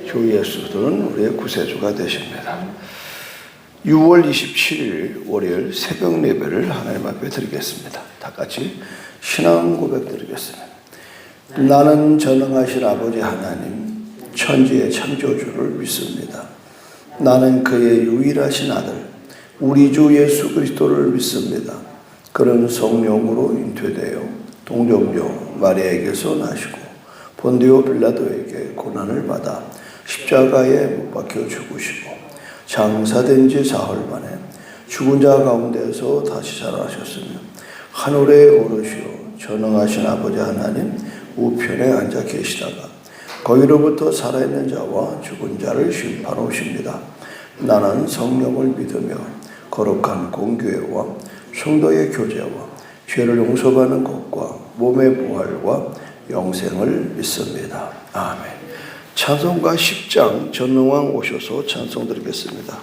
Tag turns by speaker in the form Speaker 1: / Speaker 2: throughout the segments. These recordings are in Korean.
Speaker 1: 주 예수는 우리의 구세주가 되십니다. 6월 27일 월요일 새벽 예배를 하나님 앞에 드리겠습니다. 다 같이 신앙 고백 드리겠습니다. 나는 전능하신 아버지 하나님, 천지의 창조주를 믿습니다. 나는 그의 유일하신 아들, 우리 주 예수 그리스도를 믿습니다. 그는 성령으로 잉태되어 동정녀 마리아에게서 나시고 본디오 빌라도에게 고난을 받아 십자가에 못 박혀 죽으시고 장사된 지 사흘 만에 죽은 자 가운데서 다시 살아나셨으며 하늘에 오르시어 전능하신 아버지 하나님 우편에 앉아 계시다가 거기로부터 살아있는 자와 죽은 자를 심판하십니다. 나는 성령을 믿으며 거룩한 공교회와 성도의 교제와 죄를 용서받는 것과 몸의 부활과 영생을 믿습니다. 아멘. 찬송가 10장 전능왕 오셔서 찬송 드리겠습니다.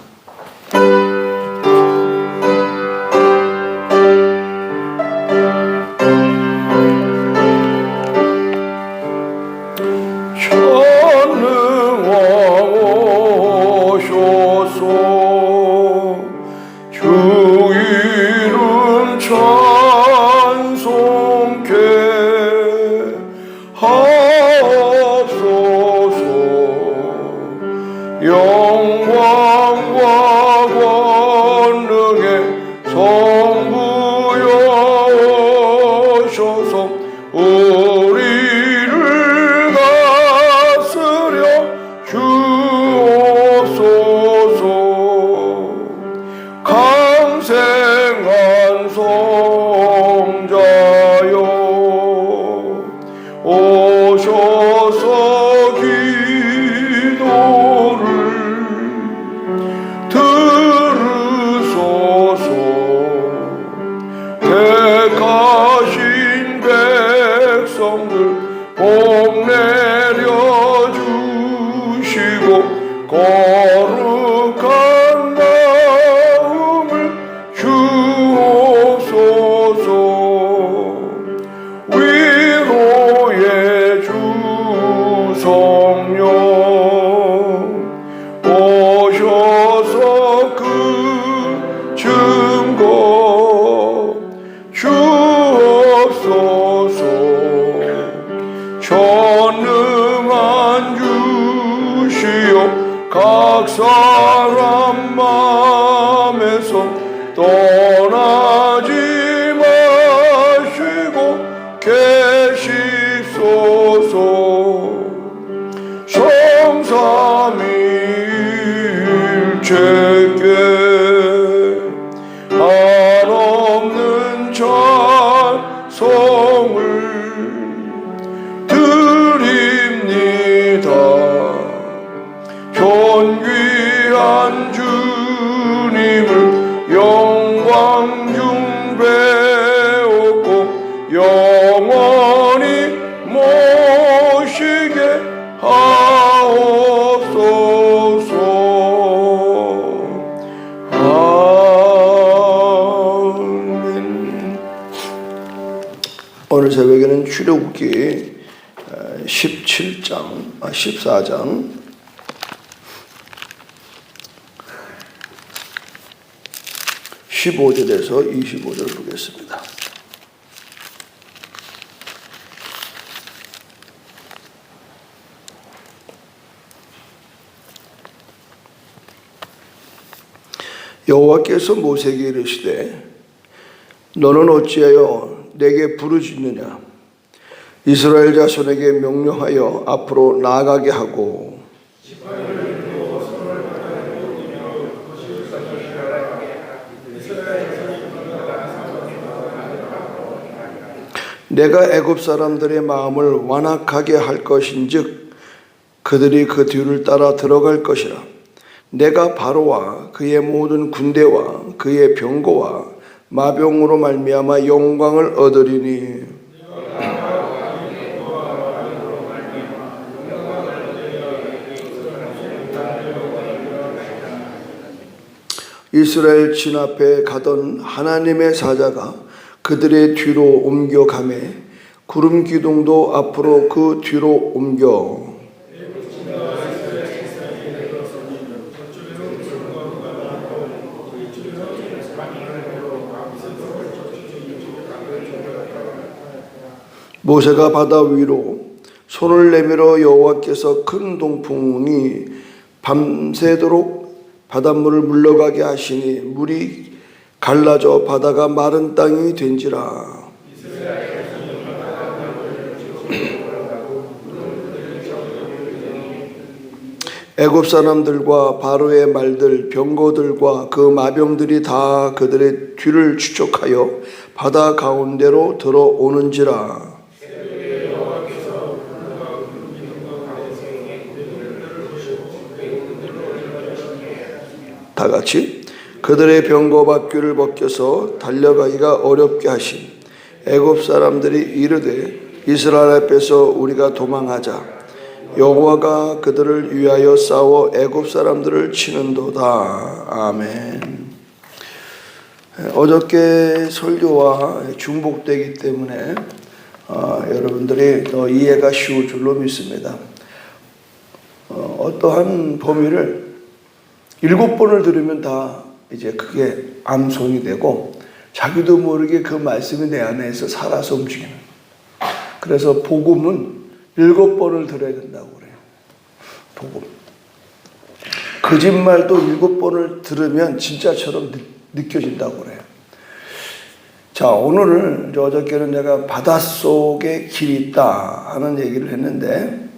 Speaker 2: 각 사람 마음에서 떠나지 마시고 계시소서. 성삼일체께 한없는 찬송을 드립니다. 존귀한 주님을 영광 중배우고 영원히 모시게 하옵소서. 아멘.
Speaker 1: 오늘 새벽에는 출애굽기 14장 15절에서 25절 보겠습니다. 여호와께서 모세에게 이르시되 너는 어찌하여 내게 부르짖느냐. 이스라엘 자손에게 명령하여 앞으로 나아가게 하고 내가 애굽 사람들의 마음을 완악하게 할 것인즉 그들이 그 뒤를 따라 들어갈 것이라. 내가 바로와 그의 모든 군대와 그의 병거와 마병으로 말미암아 영광을 얻으리니 이스라엘 진 앞에 가던 하나님의 사자가 그들의 뒤로 옮겨가매 구름 기둥도 앞으로 그 뒤로 옮겨 모세가 바다 위로 손을 내밀어 여호와께서 큰 동풍이 밤새도록 바닷물을 물러가게 하시니 물이 갈라져 바다가 마른 땅이 된지라. 애굽 사람들과 바로의 말들, 병거들과 그 마병들이 다 그들의 뒤를 추적하여 바다 가운데로 들어오는지라. 다 같이 그들의 병거 바퀴를 벗겨서 달려가기가 어렵게 하신 애굽 사람들이 이르되 이스라엘 앞에서 우리가 도망하자. 여호와가 그들을 위하여 싸워 애굽 사람들을 치는도다. 아멘. 어저께 설교와 중복되기 때문에 여러분들이 더 이해가 쉬울 줄로 믿습니다. 어떠한 범위를 7번을 들으면 다 이제 그게 암송이 되고 자기도 모르게 그 말씀이 내 안에서 살아서 움직이는. 그래서 복음은 7번을 들어야 된다고 그래요. 복음. 거짓말도 7번을 들으면 진짜처럼 느껴진다고 그래요. 자, 오늘은 어저께는 내가 바닷속에 길이 있다 하는 얘기를 했는데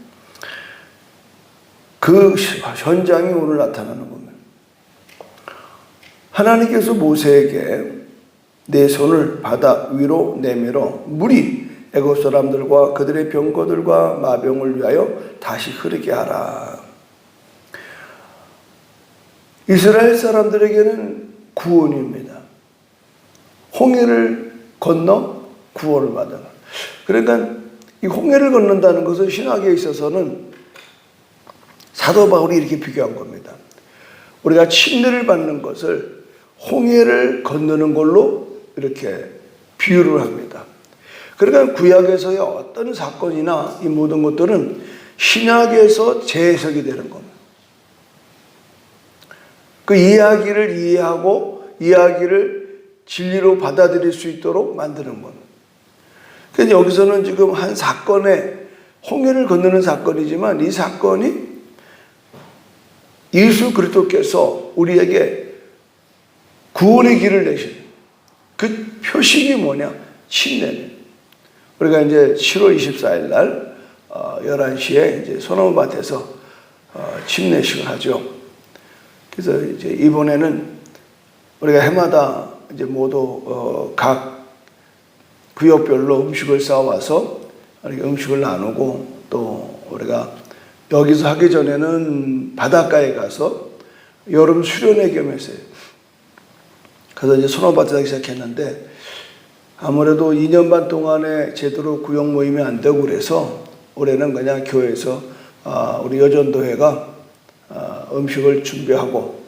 Speaker 1: 그 현장이 오늘 나타나는 겁니다. 하나님께서 모세에게 내 손을 바다 위로 내밀어 물이 애굽 사람들과 그들의 병거들과 마병을 위하여 다시 흐르게 하라. 이스라엘 사람들에게는 구원입니다. 홍해를 건너 구원을 받아라. 그러니까 이 홍해를 건넌다는 것은 신학에 있어서는 사도 바울이 이렇게 비교한 겁니다. 우리가 침례를 받는 것을 홍해를 건너는 걸로 이렇게 비유를 합니다. 그러니까 구약에서의 어떤 사건이나 이 모든 것들은 신약에서 재해석이 되는 겁니다. 그 이야기를 이해하고 이야기를 진리로 받아들일 수 있도록 만드는 겁니다. 그래서 여기서는 지금 한 사건에 홍해를 건너는 사건이지만 이 사건이 예수 그리스도께서 우리에게 구원의 길을 내신 그 표식이 뭐냐? 침례. 우리가 이제 7월 24일 날 11시에 이제 소나무밭에서 침례식을 하죠. 그래서 이제 이번에는 우리가 해마다 이제 모두 각 구역별로 음식을 싸와서 이렇게 음식을 나누고 또 우리가 여기서 하기 전에는 바닷가에 가서 여름 수련회 겸했어요. 그래서 이제 소나무밭에서 시작했는데 아무래도 2년 반 동안에 제대로 구역 모임이 안 되고 그래서 올해는 그냥 교회에서 우리 여전도회가 음식을 준비하고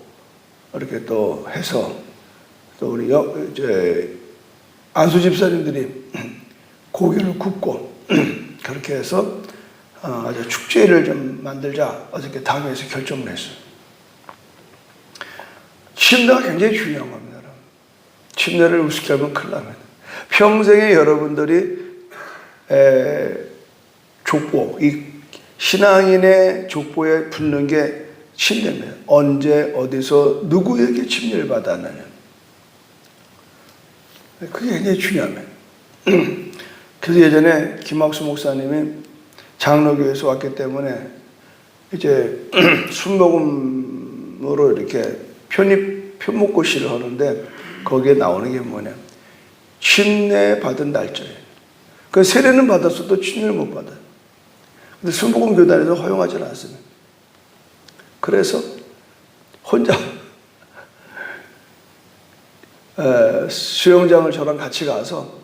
Speaker 1: 이렇게 또 해서 또 우리 이제 안수 집사님들이 고기를 굽고 그렇게 해서 아주 축제를 좀 만들자 어저께 당에서 결정을 했어요. 침례가 굉장히 중요한 겁니다. 침례를 우습게 하면 큰일 납니다. 평생에 여러분들이 족보, 이 신앙인의 족보에 붙는 게 침례입니다. 언제 어디서 누구에게 침례를 받았느냐. 그게 굉장히 중요합니다. 그래서 예전에 김학수 목사님이 장로교에서 왔기 때문에 이제 순복음으로 이렇게 편목고시를 하는데 거기에 나오는 게 뭐냐. 침례 받은 날짜예요. 그 세례는 받았어도 침례를 못 받아요. 근데 순복음 교단에서 허용하지는 않습니다. 그래서 혼자 수영장을 저랑 같이 가서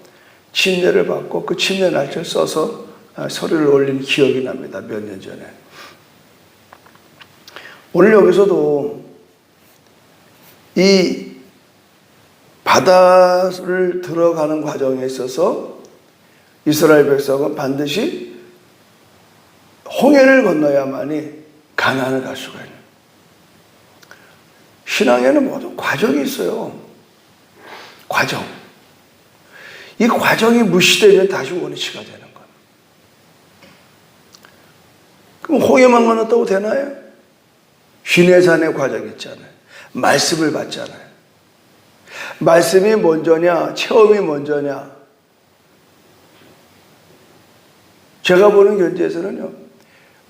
Speaker 1: 침례를 받고 그 침례 날짜를 써서 서류를 올린 기억이 납니다. 몇 년 전에. 오늘 여기서도 이 바다를 들어가는 과정에 있어서 이스라엘 백성은 반드시 홍해를 건너야만이 가나안을 갈 수가 있는. 신앙에는 모든 과정이 있어요. 과정. 이 과정이 무시되면 다시 원위치가 되는 겁니다. 그럼 홍해만 건넜다고 되나요? 시내산의 과정 있잖아요. 말씀을 받잖아요. 말씀이 먼저냐, 체험이 먼저냐. 제가 보는 견지에서는요,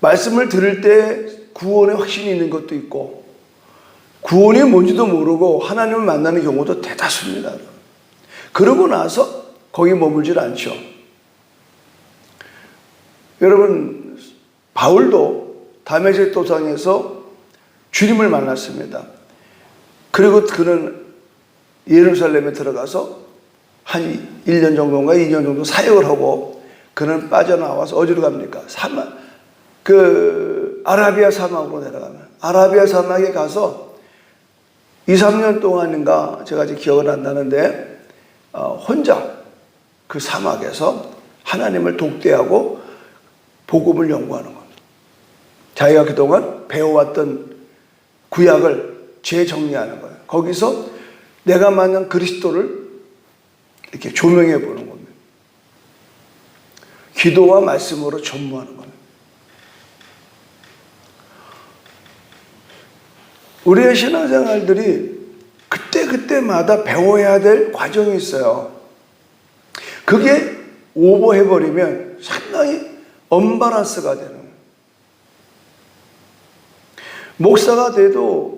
Speaker 1: 말씀을 들을 때 구원의 확신이 있는 것도 있고, 구원이 뭔지도 모르고 하나님을 만나는 경우도 대다수입니다. 그러고 나서 거기 머물질 않죠. 여러분, 바울도 다메섹 도상에서 주님을 만났습니다. 그리고 그는 예루살렘에 들어가서 한 1년 정도인가 2년 정도 사역을 하고 그는 빠져나와서 어디로 갑니까? 아라비아 사막으로 내려가면 아라비아 사막에 가서 2, 3년 동안인가 제가 아직 기억은 안 나는데 혼자 그 사막에서 하나님을 독대하고 복음을 연구하는 겁니다. 자기가 그동안 배워왔던 구약을 재정리하는 거예요. 거기서 내가 만난 그리스도를 이렇게 조명해 보는 겁니다. 기도와 말씀으로 전무하는 겁니다. 우리의 신앙생활들이 그때마다 배워야 될 과정이 있어요. 그게 오버해버리면 상당히 언밸런스가 되는 거예요. 목사가 돼도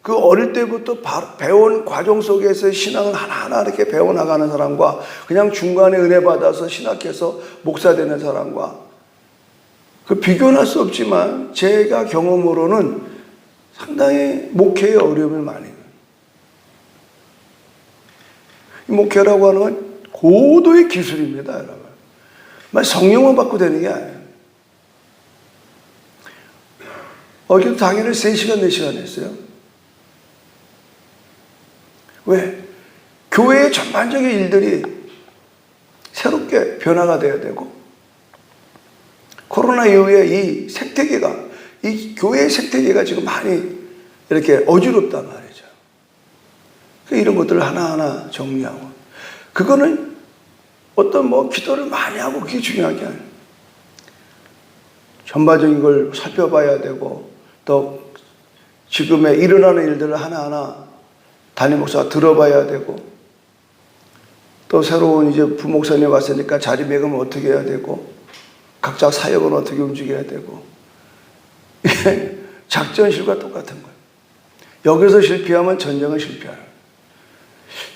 Speaker 1: 그 어릴 때부터 배운 과정 속에서 신앙을 하나하나 이렇게 배워나가는 사람과 그냥 중간에 은혜 받아서 신학해서 목사 되는 사람과 그 비교는 할 수 없지만 제가 경험으로는 상당히 목회에 어려움을 많이 해요. 이 목회라고 하는 건 고도의 기술입니다, 여러분. 성령만 받고 되는 게 아니에요. 어제도 당일을 3시간, 4시간 했어요. 왜? 교회의 전반적인 일들이 새롭게 변화가 돼야 되고, 코로나 이후에 이 생태계가, 이 교회의 생태계가 지금 많이 이렇게 어지럽단 말이죠. 이런 것들을 하나하나 정리하고, 그거는 어떤 기도를 많이 하고 그게 중요한 게 아니에요. 전반적인 걸 살펴봐야 되고, 또 지금의 일어나는 일들을 하나하나 담임 목사가 들어봐야 되고, 또 새로운 이제 부목사님 왔으니까 자리매김을 어떻게 해야 되고, 각자 사역은 어떻게 움직여야 되고, 이게 작전실과 똑같은 거예요. 여기서 실패하면 전쟁은 실패해요.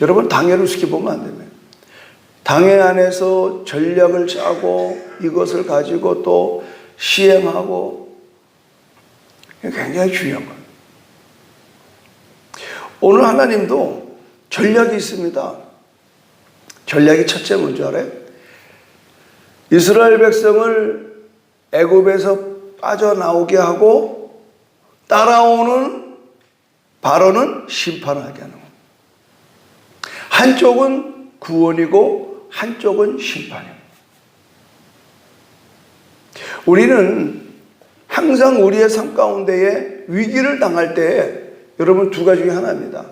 Speaker 1: 여러분, 당회를 지켜보면 안 됩니다. 당회 안에서 전략을 짜고 이것을 가지고 또 시행하고, 굉장히 중요한 거예요. 오늘 하나님도 전략이 있습니다. 전략이 첫째 뭔지 알아요? 이스라엘 백성을 애굽에서 빠져나오게 하고 따라오는 바로는 심판하게 하는 거예요. 한쪽은 구원이고 한쪽은 심판이에요. 우리는 항상 우리의 삶 가운데에 위기를 당할 때 여러분 두 가지 중에 하나입니다.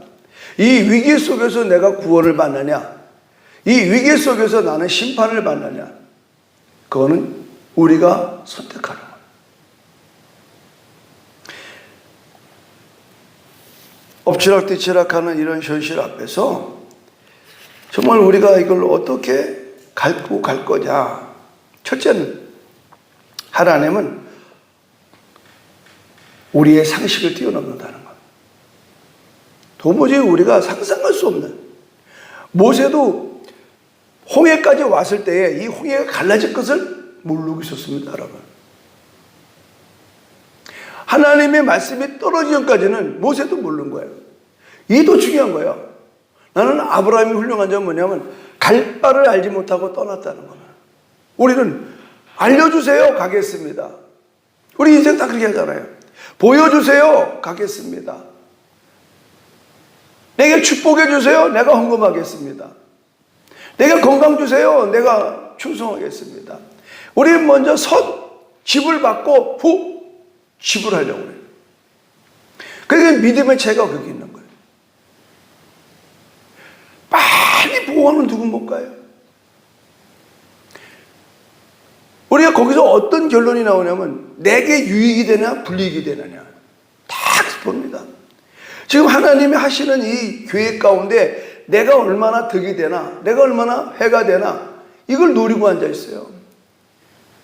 Speaker 1: 이 위기 속에서 내가 구원을 받느냐, 이 위기 속에서 나는 심판을 받느냐, 그거는 우리가 선택하는 거예요. 엎치락뒤치락하는 이런 현실 앞에서 정말 우리가 이걸 어떻게 갈고 갈 거냐. 첫째는 하나님은 우리의 상식을 뛰어넘는다는 것. 도무지 우리가 상상할 수 없는. 모세도 홍해까지 왔을 때에 이 홍해가 갈라질 것을 모르고 있었습니다, 여러분. 하나님의 말씀이 떨어지기 전까지는 모세도 모르는 거예요. 이게 더 중요한 거예요. 나는 아브라함이 훌륭한 점은 뭐냐면 갈 바를 알지 못하고 떠났다는 거예요. 우리는 알려주세요, 가겠습니다. 우리 인생 다 그렇게 하잖아요. 보여주세요, 가겠습니다. 내게 축복해 주세요, 내가 헌금하겠습니다. 내게 건강 주세요, 내가 충성하겠습니다. 우리는 먼저 집을 받고 후 지불하려고 해요. 그러니까 믿음의 죄가 거기 있는 거예요. 빨리 보호하면 누군 못 가요. 우리가 거기서 어떤 결론이 나오냐면 내게 유익이 되냐 불이익이 되느냐 딱 봅니다. 지금 하나님이 하시는 이 계획 가운데 내가 얼마나 득이 되나, 내가 얼마나 해가 되나, 이걸 노리고 앉아 있어요.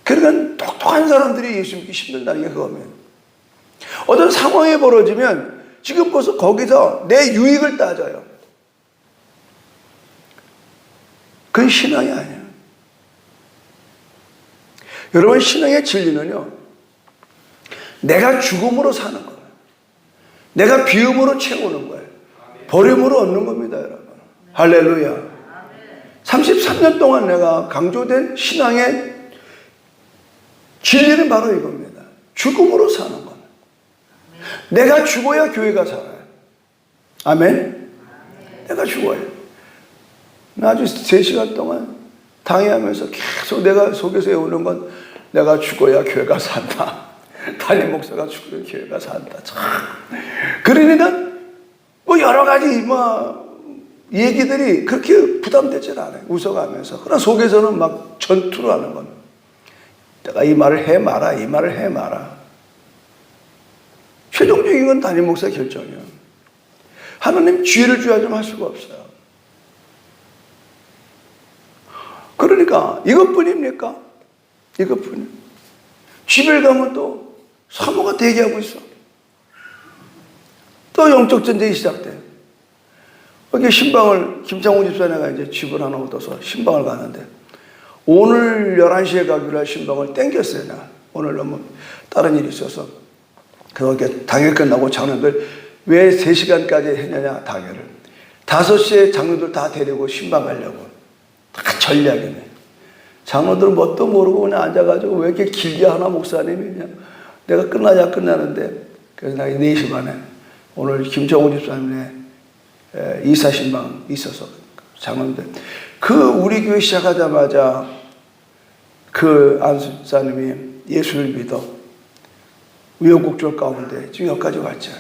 Speaker 1: 그러니까 똑똑한 사람들이 예수 믿기 힘들다는 게 그거면, 어떤 상황이 벌어지면 지금 벌써 거기서 내 유익을 따져요. 그건 신앙이 아니에요. 여러분, 신앙의 진리는요, 내가 죽음으로 사는 거예요. 내가 비움으로 채우는 거예요. 버림으로 얻는 겁니다, 여러분. 할렐루야. 33년 동안 내가 강조된 신앙의 진리는 바로 이겁니다. 죽음으로 사는 겁니다. 내가 죽어야 교회가 살아요. 아멘? 내가 죽어요. 나 아주 3시간 동안 당해하면서 계속 내가 속에서 외우는 건 내가 죽어야 교회가 산다. 담임 목사가 죽어야 교회가 산다. 참. 그러니까 뭐 여러 가지 얘기들이 그렇게 부담되질 않아요. 웃어가면서. 그러나 속에서는 막 전투를 하는 겁니다. 내가 이 말을 해 마라, 이 말을 해 마라. 최종적인 건 담임 목사 결정이에요. 하나님 지혜를 줘야 좀 할 수가 없어요. 그러니까 이것뿐입니까? 이것뿐이에요. 집에 가면 또 사모가 대기하고 있어. 또 영적 전쟁이 시작돼요. 여기 신방을, 김창호 집사네가 이제 집을 하나 얻어서 신방을 가는데, 오늘 11시에 가기로 할 신방을 땡겼어요, 내가. 오늘 너무 다른 일이 있어서. 그렇게 당일 끝나고 장로들 왜 3시간까지 했느냐, 당일을. 5시에 장로들 다 데리고 신방 가려고. 다 전략이네. 장로들은 뭣도 모르고 그냥 앉아가지고 왜 이렇게 길게 하나, 목사님이. 그냥 내가 끝나자 끝나는데, 그래서 나 4시 반에 오늘 김정호 집사님의 이사 신방 있어서 장로들, 우리 교회 시작하자마자 안 집사님이 예수를 믿어 우여곡절 가운데 지금 여기까지 왔잖아.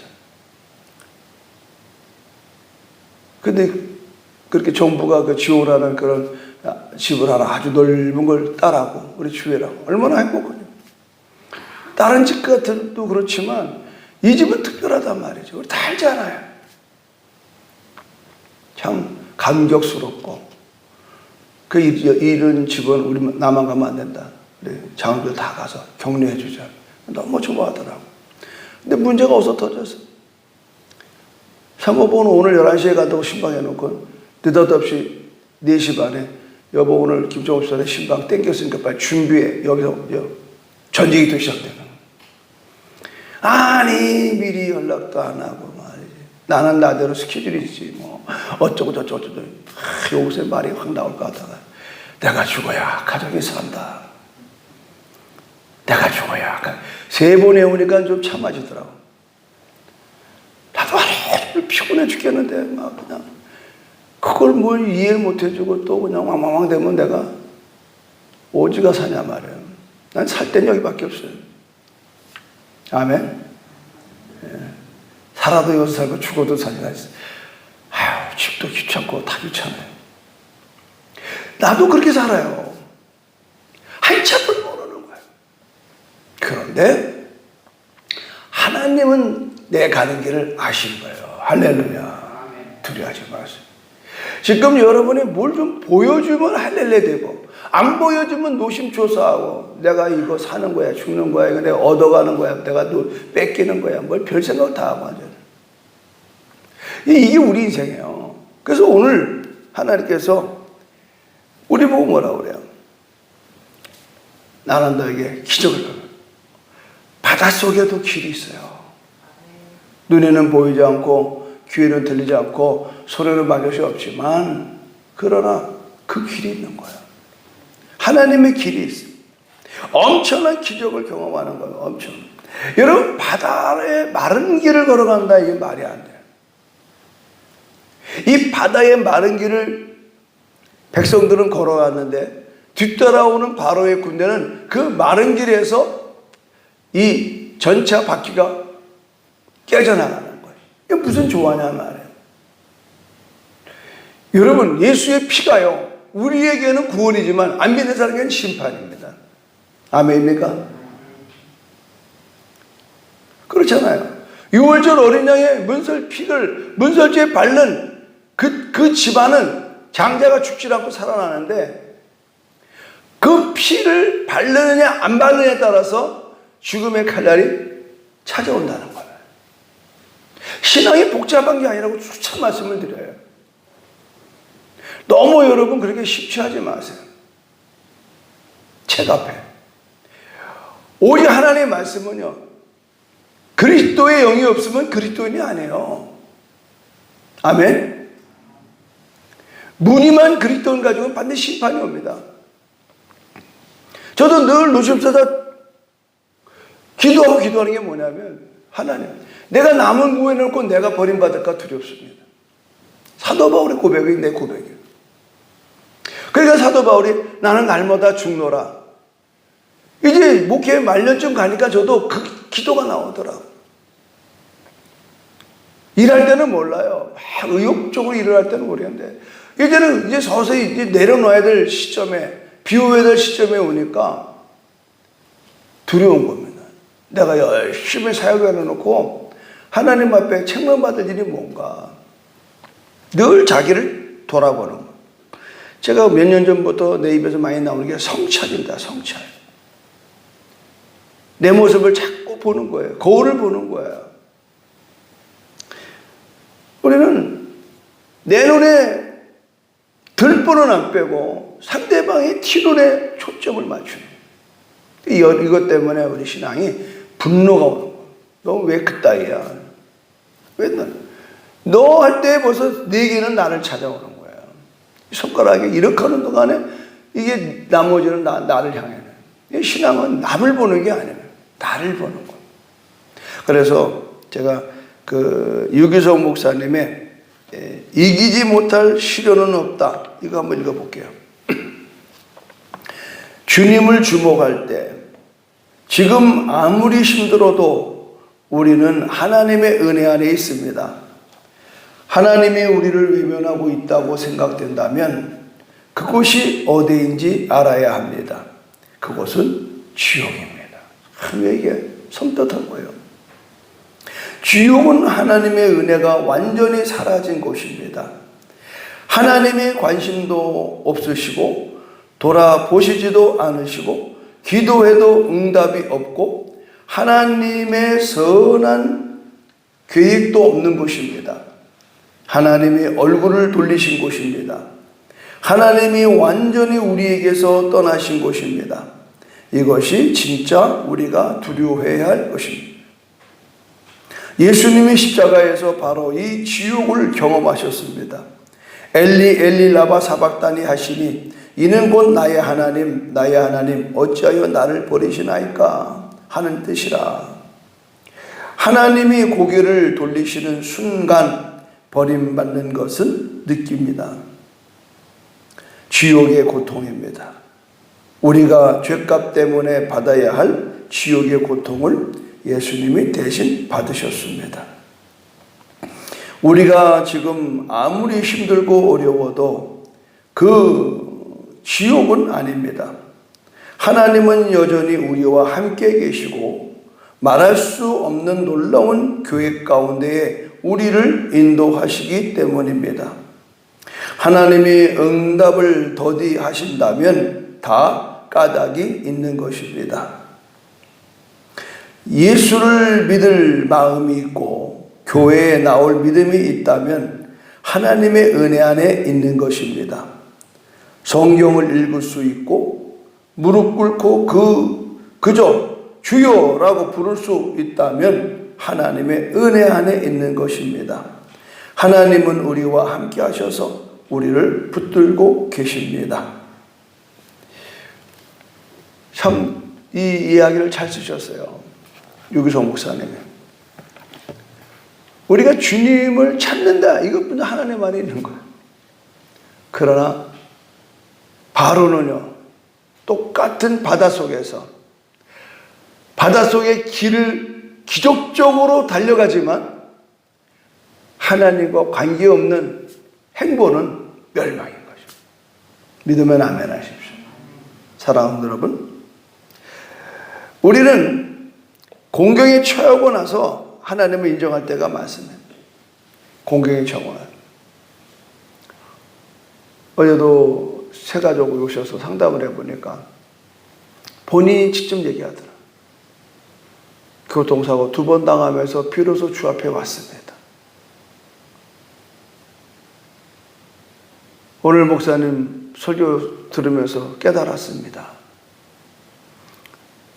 Speaker 1: 근데 그렇게 정부가 지원하는 그런 집을 하나 아주 넓은 걸 따라고 우리 주회라고 얼마나 행복하냐. 다른 집 같은 도 그렇지만 이 집은 특별하단 말이죠. 우리 다 알잖아요. 참 감격스럽고, 이런 집은 우리 나만 가면 안 된다. 우리 장로들 다 가서 격려해 주자. 너무 좋아하더라고. 근데 문제가 어디서 터졌어? 사모보는 오늘 11시에 간다고 신방해 놓고 느닷없이 4시 반에 여보 오늘 김정호 집사님 신방 땡겼으니까 빨리 준비해. 여기서 전쟁이 또 시작되는. 아니 미리 연락도 안 하고 말이지. 나는 나대로 스케줄이 있지 뭐 어쩌고 저쩌고 요새 말이 확 나올 것 같다가 내가 죽어야 가족이 산다. 내가 죽어야. 3번 해오니까 좀 참아지더라고. 나도 하루 피곤해 죽겠는데 막 그냥 그걸 뭘 이해를 못 해주고 또 그냥 왕왕왕 되면 내가 오지가 사냐 말이에요. 난 살 땐 여기밖에 없어요. 아멘. 예. 살아도 여기서 살고 죽어도 살리라 했어. 아유, 집도 귀찮고 다 귀찮아요. 나도 그렇게 살아요. 한참을 모르는 거예요. 그런데 하나님은 내 가는 길을 아신 거예요. 할렐루야. 두려워하지 마세요. 지금 여러분이 뭘 좀 보여주면 할렐레 되고, 안 보여주면 노심초사하고, 내가 이거 사는 거야, 죽는 거야, 이거 내가 얻어가는 거야, 내가 뺏기는 거야, 뭘 별 생각을 다 하고 앉아요. 이게 우리 인생이에요. 그래서 오늘 하나님께서 우리 보고 뭐라고 그래요? 나는 너에게 기적을 거둬. 바닷속에도 길이 있어요. 눈에는 보이지 않고 귀에는 들리지 않고 소리는 막을 수 없지만, 그러나 그 길이 있는 거예요. 하나님의 길이 있어요. 엄청난 기적을 경험하는 거예요. 엄청. 여러분, 바다의 마른 길을 걸어간다, 이게 말이 안 돼요. 이 바다의 마른 길을 백성들은 걸어갔는데, 뒤따라오는 바로의 군대는 그 마른 길에서 이 전차 바퀴가 깨져나가는 거예요. 이게 무슨 조화냐 말이에요. 여러분, 예수의 피가요, 우리에게는 구원이지만 안 믿는 사람에게는 심판입니다. 아멘입니까? 그렇잖아요. 6월절 어린 양의 문설주에 바른 그 집안은 장자가 죽지 않고 살아나는데 그 피를 바르느냐 안 바르느냐에 따라서 죽음의 칼날이 찾아온다는 거예요. 신앙이 복잡한 게 아니라고 수차 말씀을 드려요. 너무 여러분 그렇게 쉽지 하지 마세요. 책 앞에. 오직 하나님의 말씀은요, 그리스도의 영이 없으면 그리스도인이 아니에요. 아멘? 무늬만 그리스도인 가지고는 반드시 심판이 옵니다. 저도 늘 노심초사 기도하는 게 뭐냐면, 하나님, 내가 남을 구해놓고 내가 버림받을까 두렵습니다. 사도 바울의 고백이 내 고백이에요. 그러니까 사도 바울이 나는 날마다 죽노라. 이제 목회 말년쯤 가니까 저도 그 기도가 나오더라고요. 일할 때는 몰라요. 막 의욕적으로 일을 할 때는 모르겠는데, 이제는 이제 서서히 이제 내려놔야 될 시점에, 비워야 될 시점에 오니까 두려운 겁니다. 내가 열심히 사역을 해놓고 하나님 앞에 책망받을 일이 뭔가. 늘 자기를 돌아보는 거. 제가 몇 년 전부터 내 입에서 많이 나오는 게 성찰입니다. 성찰. 내 모습을 자꾸 보는 거예요. 거울을 보는 거예요. 우리는 내 눈에 들보는 안 빼고 상대방의 티눈에 초점을 맞추는 거예요. 이것 때문에 우리 신앙이 분노가 오는 거예요. 너 왜 그따위야? 왜 너 할 때 벌써 네 개는 나를 찾아오는 거예요. 손가락이 이렇게 하는 동안에 이게 나머지는 나를 향해. 신앙은 남을 보는 게 아니에요. 나를 보는 거예요. 그래서 제가 유기석 목사님의 이기지 못할 시련은 없다. 이거 한번 읽어볼게요. 주님을 주목할 때 지금 아무리 힘들어도 우리는 하나님의 은혜 안에 있습니다. 하나님이 우리를 외면하고 있다고 생각된다면 그곳이 어디인지 알아야 합니다. 그곳은 지옥입니다. 왜 이게 섬뜩한 거예요? 지옥은 하나님의 은혜가 완전히 사라진 곳입니다. 하나님의 관심도 없으시고 돌아보시지도 않으시고 기도해도 응답이 없고 하나님의 선한 계획도 없는 곳입니다. 하나님이 얼굴을 돌리신 곳입니다. 하나님이 완전히 우리에게서 떠나신 곳입니다. 이것이 진짜 우리가 두려워해야 할 것입니다. 예수님이 십자가에서 바로 이 지옥을 경험하셨습니다. 엘리 엘리 라마 사박다니 하시니 이는 곧 나의 하나님 어찌하여 나를 버리시나이까 하는 뜻이라. 하나님이 고개를 돌리시는 순간 버림받는 것은 느낍니다. 지옥의 고통입니다. 우리가 죄값 때문에 받아야 할 지옥의 고통을 예수님이 대신 받으셨습니다. 우리가 지금 아무리 힘들고 어려워도 그 지옥은 아닙니다. 하나님은 여전히 우리와 함께 계시고 말할 수 없는 놀라운 계획 가운데에 우리를 인도하시기 때문입니다. 하나님이 응답을 더디하신다면 다 까닭이 있는 것입니다. 예수를 믿을 마음이 있고 교회에 나올 믿음이 있다면 하나님의 은혜 안에 있는 것입니다. 성경을 읽을 수 있고 무릎 꿇고 그저 주여라고 부를 수 있다면 하나님의 은혜 안에 있는 것입니다. 하나님은 우리와 함께 하셔서 우리를 붙들고 계십니다. 참 이 이야기를 잘 쓰셨어요. 유기성 목사님이. 우리가 주님을 찾는다. 이것뿐이 하나님 안에 있는 거예요. 그러나 바로는요, 똑같은 바닷속에서 바닷속의 길을 기적적으로 달려가지만 하나님과 관계없는 행보는 멸망인 거죠. 믿으면 아멘 하십시오. 사랑하는 여러분, 우리는 공경에 처하고 나서 하나님을 인정할 때가 많습니다. 공경에 처하고 나서. 어제도 세 가족 오셔서 상담을 해보니까 본인이 직접 얘기하더라. 교통사고 2번 당하면서 비로소 주 앞에 왔습니다. 오늘 목사님 설교 들으면서 깨달았습니다.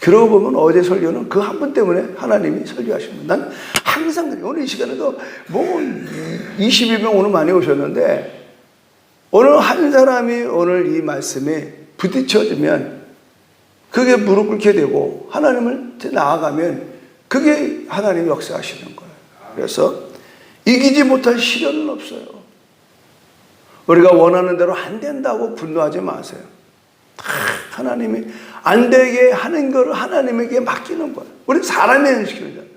Speaker 1: 그러고 보면 어제 설교는 그 한 분 때문에 하나님이 설교하신 분. 난 항상 오늘 이 시간에도 뭐 22명 오늘 많이 오셨는데 오늘 한 사람이 오늘 이 말씀에 부딪혀지면 그게 무릎 꿇게 되고 하나님을 나아가면 그게 하나님이 역사하시는 거예요. 그래서 이기지 못할 시련은 없어요. 우리가 원하는 대로 안 된다고 분노하지 마세요. 하나님이 안 되게 하는 거를 하나님에게 맡기는 거예요. 우리 사람이 안 시키는 거예요.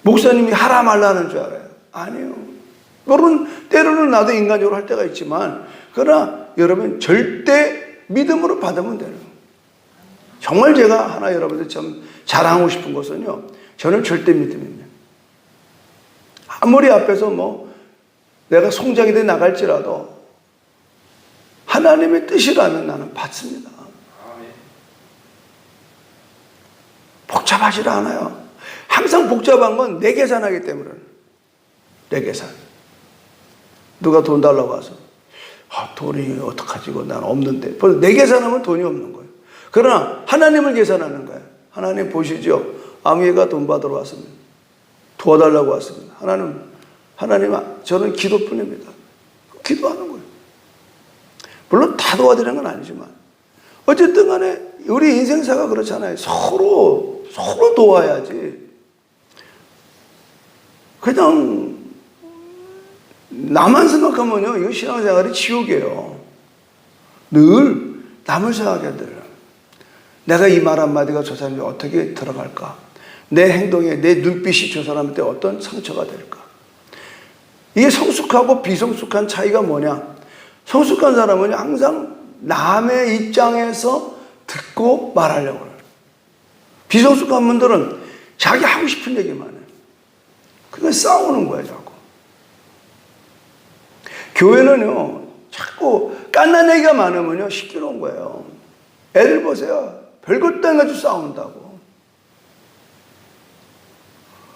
Speaker 1: 목사님이 하라 말라 하는 줄 알아요. 아니요. 때로는 나도 인간적으로 할 때가 있지만 그러나 여러분 절대 믿음으로 받으면 돼요. 정말 제가 하나 여러분들 참 자랑하고 싶은 것은요. 저는 절대 믿음입니다. 아무리 앞에서 뭐 내가 송장이 돼 나갈지라도 하나님의 뜻이라면 나는 받습니다. 복잡하지 않아요. 항상 복잡한 건 내 계산하기 때문에. 내 계산. 누가 돈 달라고 와서 돈이 어떡하지? 난 없는데. 벌써 내 계산하면 돈이 없는 거예요. 그러나 하나님을 계산하는 거예요. 하나님 보시죠. 아무개가 돈 받으러 왔습니다. 도와달라고 왔습니다. 하나님, 저는 기도뿐입니다. 기도하는 거예요. 물론 다 도와드리는 건 아니지만 어쨌든 간에 우리 인생사가 그렇잖아요. 서로 도와야지. 그냥 나만 생각하면요, 이거 신앙생활이 지옥이에요. 늘 남을 생각해야 돼요. 내가 이 말 한마디가 저 사람이 어떻게 들어갈까? 내 행동에, 내 눈빛이 저 사람한테 어떤 상처가 될까? 이게 성숙하고 비성숙한 차이가 뭐냐? 성숙한 사람은 항상 남의 입장에서 듣고 말하려고 해요. 비성숙한 분들은 자기 하고 싶은 얘기만 해요. 그러니까 싸우는 거예요, 자꾸. 교회는요, 자꾸 깐난 얘기가 많으면요, 시끄러운 거예요. 애들 보세요. 별것도 안 가지고 싸운다고.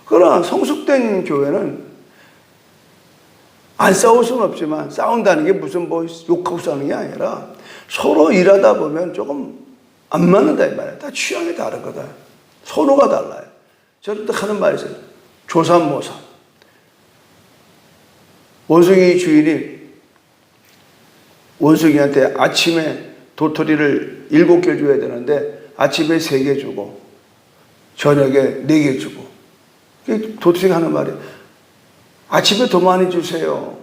Speaker 1: 그러나 성숙된 교회는 안 싸울 수는 없지만 싸운다는 게 무슨 뭐 욕하고 싸우는 게 아니라 서로 일하다 보면 조금 안 맞는다 이 말이에요. 다 취향이 다르거든. 선호가 달라요. 저는 딱 하는 말이 있어요. 조삼모사. 원숭이 주인이 원숭이한테 아침에 도토리를 7개 줘야 되는데 아침에 3개 주고 저녁에 4개 주고 도토리가 하는 말이 아침에 더 많이 주세요.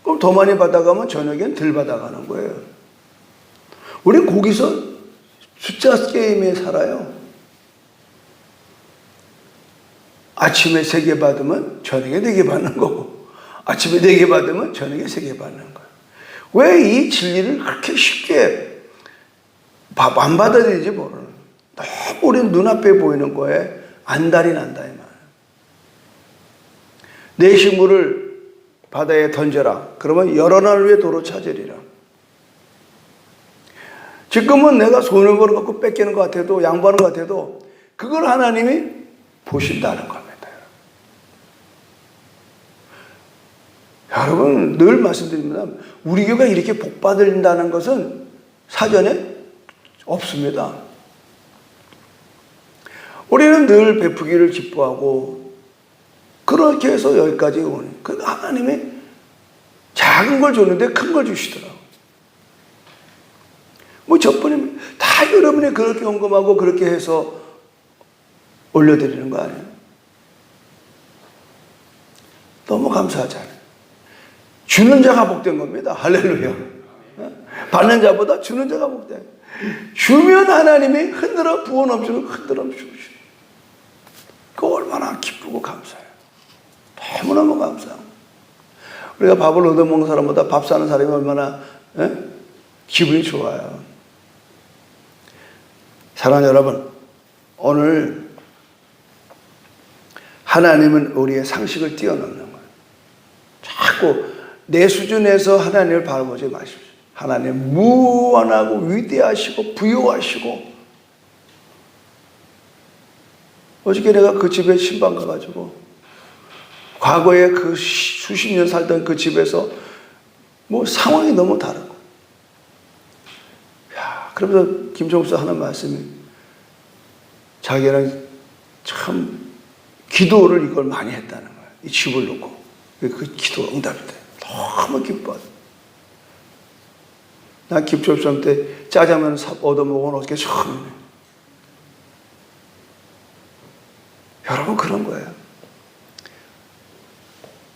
Speaker 1: 그럼 더 많이 받아가면 저녁엔 덜 받아가는 거예요. 우린 거기서 숫자 게임에 살아요. 아침에 3개 받으면 저녁에 4개 받는 거고 아침에 4개 받으면 저녁에 3개 받는 거예요. 왜 이 진리를 그렇게 쉽게 안 받아들이지 모르는 너무 우리 눈앞에 보이는 거에 안달이 난다 이 말이에요. 내 식물을 바다에 던져라. 그러면 여러 날 후에 도로 찾으리라. 지금은 내가 손을 걸어갖고 뺏기는 것 같아도 양보하는 것 같아도 그걸 하나님이 보신다는 겁니다. 여러분 늘 말씀드립니다. 우리 교회가 이렇게 복받는다는 것은 사전에 없습니다. 우리는 늘 베푸기를 기뻐하고 그렇게 해서 여기까지 오는. 그 하나님이 작은 걸 줬는데 큰 걸 주시더라고. 뭐 저뿐이면 다 여러분이 그렇게 헌금하고 그렇게 해서 올려드리는 거 아니에요? 너무 감사하잖아요. 주는 자가 복된 겁니다. 할렐루야. 받는 자보다 주는 자가 복된. 주면 하나님이 흔들어 부어 넘치는 흔들어 주시고. 그거 얼마나 기쁘고 감사해요. 너무너무 감사하고. 우리가 밥을 얻어먹는 사람보다 밥 사는 사람이 얼마나 기분이 좋아요. 사랑하는 여러분, 오늘 하나님은 우리의 상식을 뛰어넘는 거예요. 자꾸 내 수준에서 하나님을 바라보지 마십시오. 하나님 무한하고 위대하시고 부유하시고. 어저께 내가 그 집에 신방 가가지고 과거에 그 수십 년 살던 그 집에서 뭐 상황이 너무 다르고, 야, 그러면서 김종수 하는 말씀이, 자기는 참 기도를 이걸 많이 했다는 거예요. 이 집을 놓고. 그 기도가 응답이 돼. 너무 기뻐. 난 김종수 때 짜장면 얻어먹어놓은 게 처음이네. 여러분, 그런 거예요.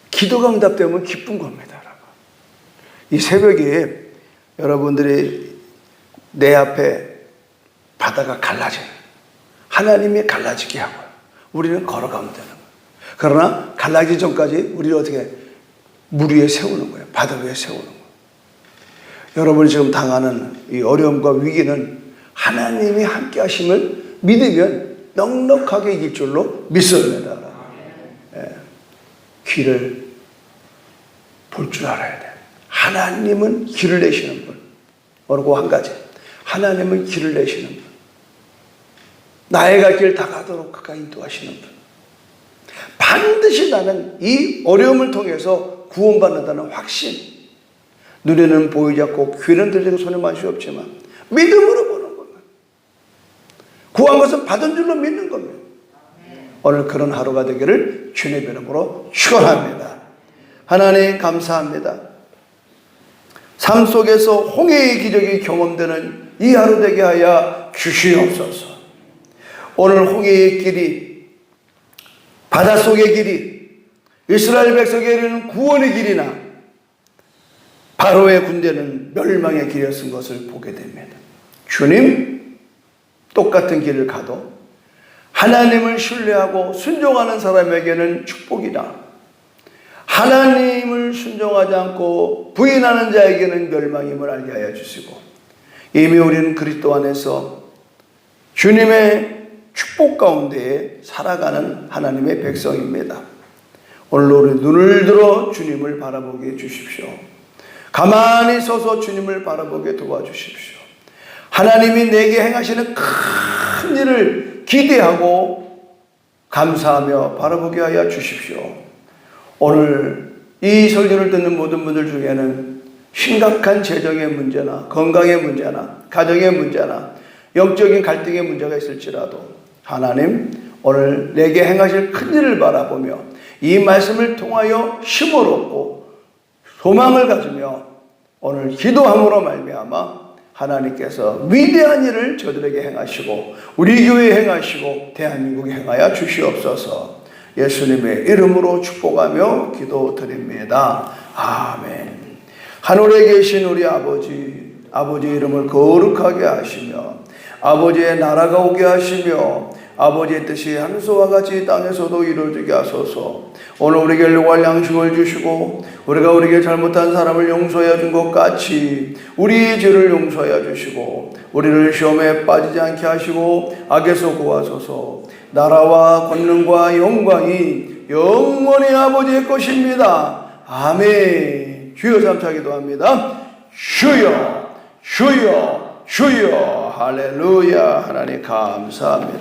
Speaker 1: 기도가 응답되면 기쁜 겁니다, 여러분. 이 새벽에 여러분들이 내 앞에 바다가 갈라져요. 하나님이 갈라지게 하고요. 우리는 걸어가면 되는 거예요. 그러나 갈라지기 전까지 우리를 어떻게 물 위에 세우는 거예요. 바다 위에 세우는 거예요. 여러분이 지금 당하는 이 어려움과 위기는 하나님이 함께 하심을 믿으면 넉넉하게 이길 줄로 믿습니다. 길을 볼 줄 알아야 돼요. 하나님은 길을 내시는 분. 그리고 한 가지, 하나님은 길을 내시는 분. 나의 갈 길 다 가도록 그가 인도하시는 분. 반드시 나는 이 어려움을 통해서 구원받는다는 확신. 눈에는 보이지 않고 귀에는 들리고 손에 만시 없지만 믿음으로 보는 겁니다. 구한 것은 받은 줄로 믿는 겁니다. 오늘 그런 하루가 되기를 주님의 이름으로 축원합니다. 하나님 감사합니다. 삶 속에서 홍해의 기적이 경험되는 이 하루 되게 하여 주시옵소서. 오늘 홍해의 길이, 바닷속의 길이, 이스라엘 백성에게 이르는 구원의 길이나 바로의 군대는 멸망의 길이었던 것을 보게 됩니다. 주님, 똑같은 길을 가도 하나님을 신뢰하고 순종하는 사람에게는 축복이다. 하나님을 순종하지 않고 부인하는 자에게는 멸망임을 알게 하여 주시고, 이미 우리는 그리스도 안에서 주님의 축복 가운데에 살아가는 하나님의 백성입니다. 오늘 우리 눈을 들어 주님을 바라보게 해주십시오. 가만히 서서 주님을 바라보게 도와주십시오. 하나님이 내게 행하시는 큰 일을 기대하고 감사하며 바라보게 하여 주십시오. 오늘 이 설교를 듣는 모든 분들 중에는 심각한 재정의 문제나 건강의 문제나 가정의 문제나 영적인 갈등의 문제가 있을지라도 하나님, 오늘 내게 행하실 큰 일을 바라보며 이 말씀을 통하여 힘을 얻고 소망을 가지며 오늘 기도함으로 말미암아 하나님께서 위대한 일을 저들에게 행하시고 우리 교회에 행하시고 대한민국에 행하여 주시옵소서. 예수님의 이름으로 축복하며 기도드립니다. 아멘. 하늘에 계신 우리 아버지, 아버지의 이름을 거룩하게 하시며 아버지의 나라가 오게 하시며 아버지의 뜻이 하늘과 같이 땅에서도 이루어지게 하소서. 오늘 우리에게 일용할 양식을 주시고 우리가 우리에게 잘못한 사람을 용서해 준 것 같이 우리의 죄를 용서해 주시고 우리를 시험에 빠지지 않게 하시고 악에서 구하소서. 나라와 권능과 영광이 영원히 아버지의 것입니다. 아멘. 주여 삼차 기도합니다. 주여, 주여, 주여. 할렐루야. 하나님 감사합니다.